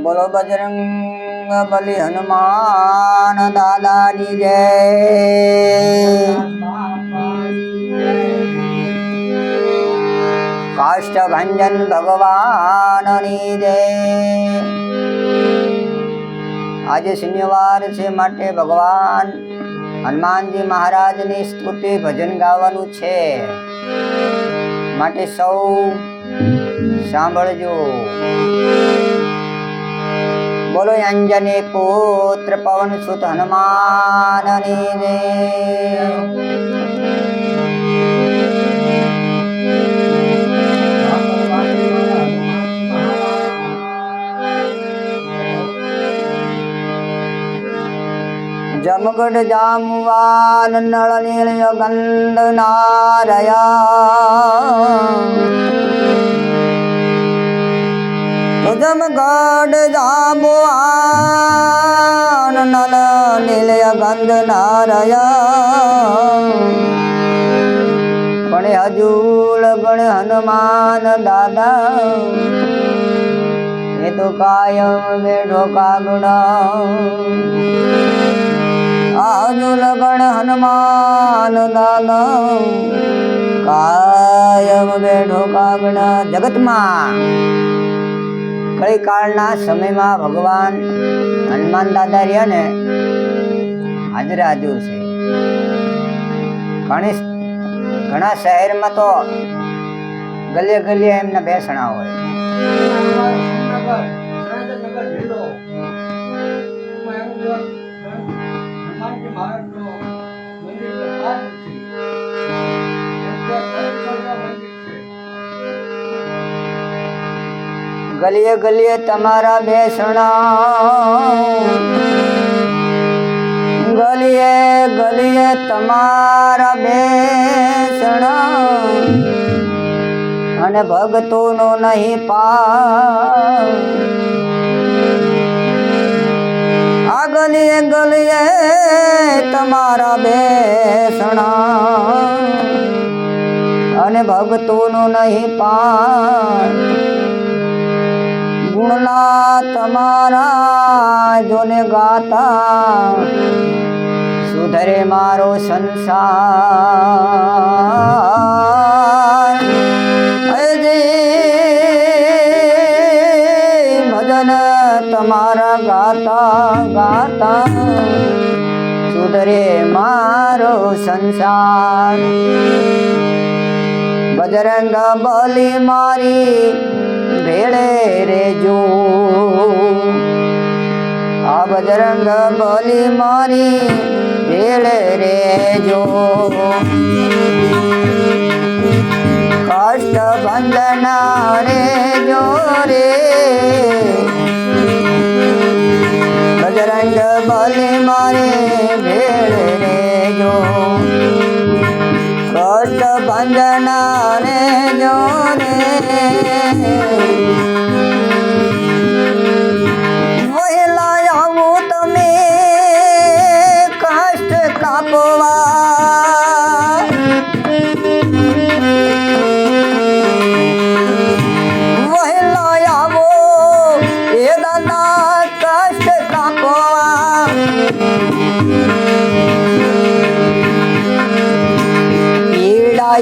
बोलो बजरंग बली हनुमान दादा की जय। काष्ठभंजन भगवान की जय। आज शनिवार छे माटे भगवान हनुमान जी महाराज ની સ્તુતિ ભજન ગાવાનું છે, માટે સૌ સાંભળજો। बोलो अंजनी पुत्र पवन सुत हनुमान ની જય। जमगढ़ जामवान नल नील गंध नारया जमगढ़ जामवान नल नील गंध नारया पण हजूल गण हनुमान दादा ये तो कायम बैठो कागड़ा। आजुल गण हनुमान दादा कायम बैठो कागड़ा। जगत में कई कालना समय में भगवान हनुमान दादा रह्या ने हाजर हाजर से। घणा शहर में तो गलिये गलिये एमना बेसणा होय। गलिये गलिये तमारा बेसणा, गलिये गलिये तमारा बेसणा अने भगतों नो नहीं पार। आ गलिये गलिये तमारा बेसणा अने भगतों नो नहीं पार। गुणला तमारा जोने गाता सुधरे मारो संसार। अजी भजन तमारा गाता गाता सुधरे मारो संसार। बजरंग बली मारी भेड़े रे जो, आ बजरंग बली मारी भेड़े रे जो। काष्ठ बंधन रे जो रे बजरंग बली मारे भेड़े रे जो। काष्ठ बंधन रे जो रे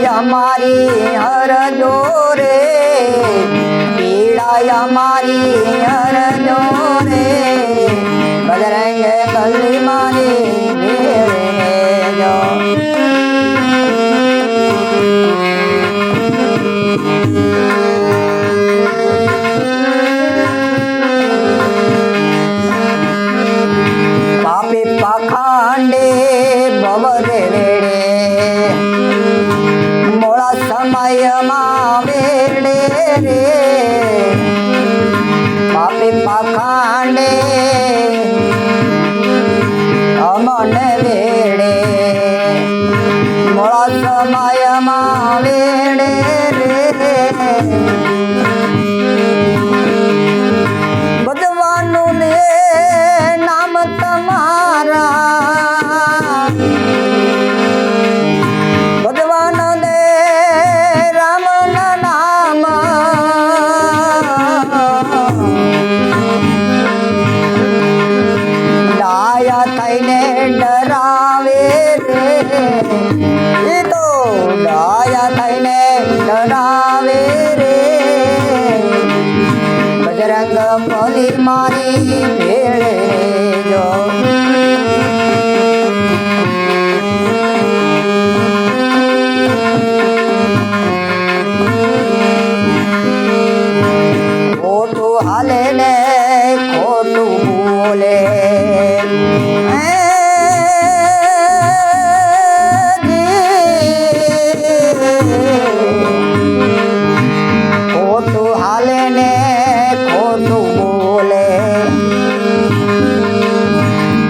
हमारी हर जोरे पीड़ा हमारी हर जोरे बजरंग बली मारी भेड़े जो। पापी पाखांडे बवरे वेड़े समय वेड़े रे पापी पाखांडे अमन वेड़े मोड़ा समय वेड़े रे भगवानु ने नाम तमारा भगवान दे राम नाम ડરાવે રે બજરંગ બલી મારી ભેળે જો ખોટું હાલે ને ખોટું બોલે ખોટું હાલે ને ખોટું બોલે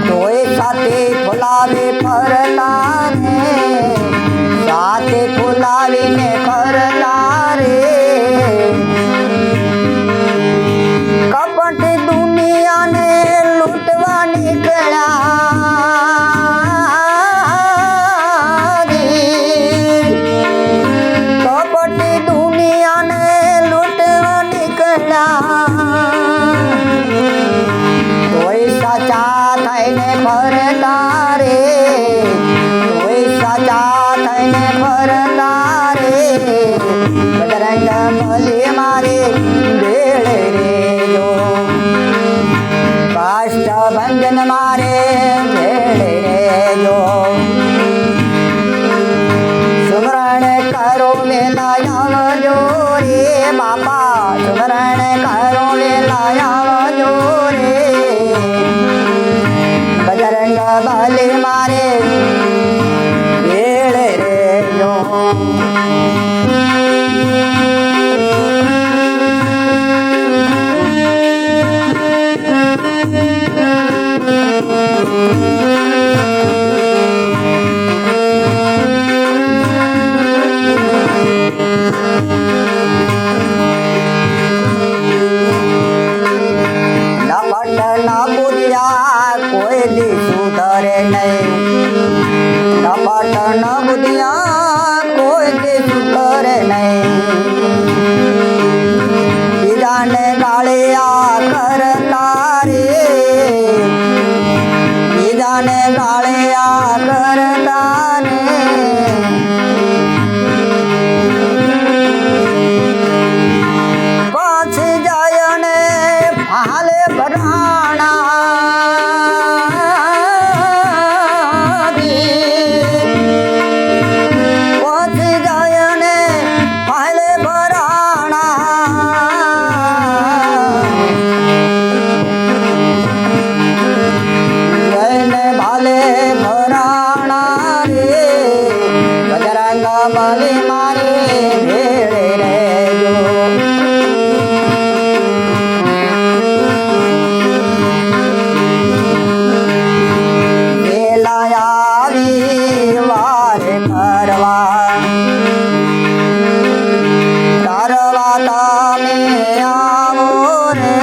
તોય સાથે ફુલાવે ફરતા ને સાથે ફુલાવીને ફરતા રે કપટ દુનિયાને લૂંટવા નીકળ્યા કપટ દુનિયાને લૂંટવા નીકળ્યા તોય સાચા થઈને ફરતા રે તોય સાચા થઈને ફરતા રે બજરંગ બલી મારે ભેળે રે જો કાષ્ટભંજન મારે ભેળે રે જો સુમરણ કરો વેલા આવજો રે બાપા સુમરણ કરો વેલા આવજો રે બજરંગ બલી મારે ભેળે રે જો લપટ ના બુધિયા કોઈ દી સુધરે નહીં લપટ ના બુધિયા કોઈ દી સુધરે નહીં બીજાને ગાળિયા કરતા રે બીજાને ગાળિયા કરતા રે પાછી જાય ને હાલે ભરાણા પાછી જાય ને હાલે ભરાણા જઈને ભાલે ભરાણા રે બજરંગ બલી મારે ભેળે રેજો તમે આવો રે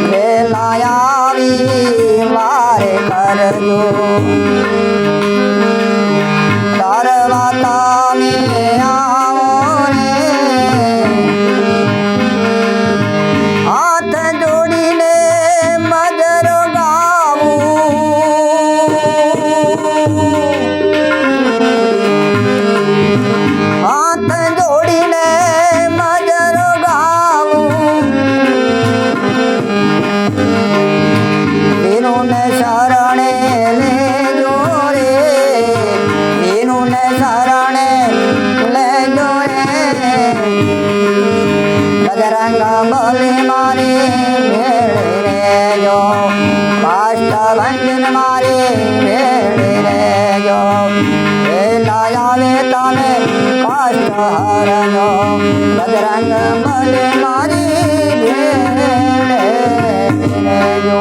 વેલા આવી વારે કરજો તારવા તમે આવો રે હાથ જોડીને મજરો ગાવું હાથ જોડીને મજરો ગાવું વિનુને શરણે લેજો રે વિનુને શરણે લેજો રે બજરંગ બલી મારી ભેળે રેજો કાષ્ટભંજન મારી ભેળે રેજો વેલા આવે તમે કાષ્ટ હરજો બજરંગ બલી મારી ભેળે રેજો